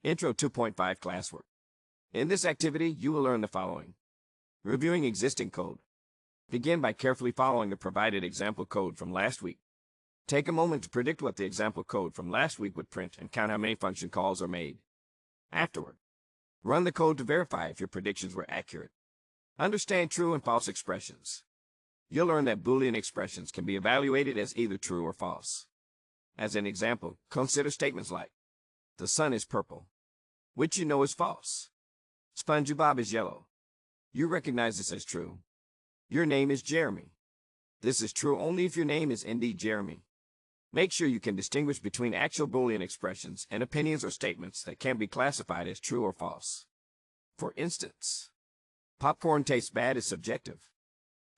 Intro 2.5 Classwork. In this activity, you will learn the following. Reviewing existing code. Begin by carefully following the provided example code from last week. Take a moment to predict what the example code from last week would print and count how many function calls are made. Afterward, run the code to verify if your predictions were accurate. Understand true and false expressions. You'll learn that Boolean expressions can be evaluated as either true or false. As an example, consider statements like, the sun is purple, which you know is false. SpongeBob is yellow. You recognize this as true. Your name is Jeremy. This is true only if your name is indeed Jeremy. Make sure you can distinguish between actual Boolean expressions and opinions or statements that can be classified as true or false. For instance, popcorn tastes bad is subjective.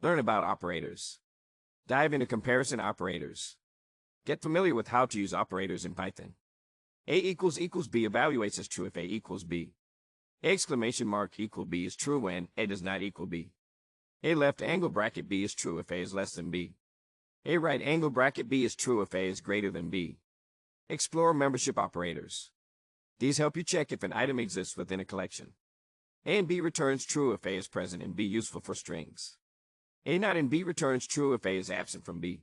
Learn about operators. Dive into comparison operators. Get familiar with how to use operators in Python. A equals B evaluates as true if A equals B. Exclamation mark equal B is true when A does not equal B. A left angle bracket B is true if A is less than B. A right angle bracket B is true if A is greater than B. Explore membership operators. These help you check if an item exists within a collection. A and B returns true if A is present and B useful for strings. A not in B returns true if A is absent from B.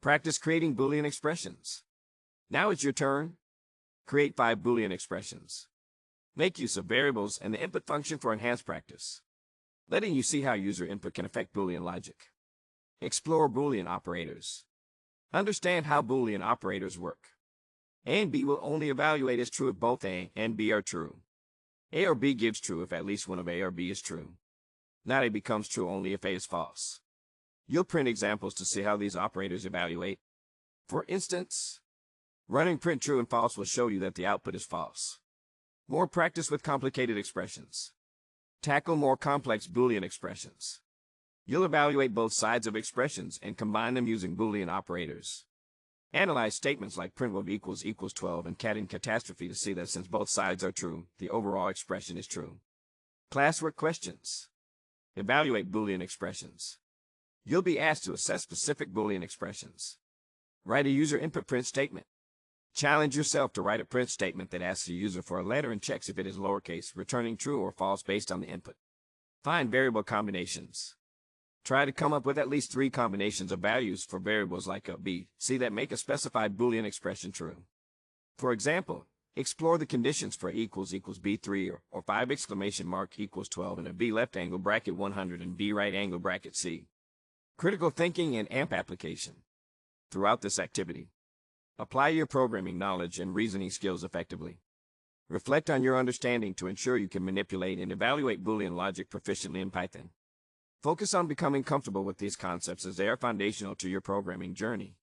Practice creating Boolean expressions. Now it's your turn. Create 5 Boolean expressions. Make use of variables and the input function for enhanced practice, letting you see how user input can affect Boolean logic. Explore Boolean operators. Understand how Boolean operators work. A and B will only evaluate as true if both A and B are true. A or B gives true if at least one of A or B is true. Not A becomes true only if A is false. You'll print examples to see how these operators evaluate. For instance, running print true and false will show you that the output is false. More practice with complicated expressions. Tackle more complex Boolean expressions. You'll evaluate both sides of expressions and combine them using Boolean operators. Analyze statements like print equals 12 and cat in catastrophe to see that since both sides are true, the overall expression is true. Classwork questions. Evaluate Boolean expressions. You'll be asked to assess specific Boolean expressions. Write a user input print statement. Challenge yourself to write a print statement that asks the user for a letter and checks if it is lowercase, returning true or false based on the input. Find variable combinations. Try to come up with at least 3 combinations of values for variables like a, b, c that make a specified Boolean expression true. For example, explore the conditions for a equals b3 or 5 exclamation mark equals 12 and a b left angle bracket 100 and b right angle bracket c. Critical thinking and AMP application. Throughout this activity, apply your programming knowledge and reasoning skills effectively. Reflect on your understanding to ensure you can manipulate and evaluate Boolean logic proficiently in Python. Focus on becoming comfortable with these concepts as they are foundational to your programming journey.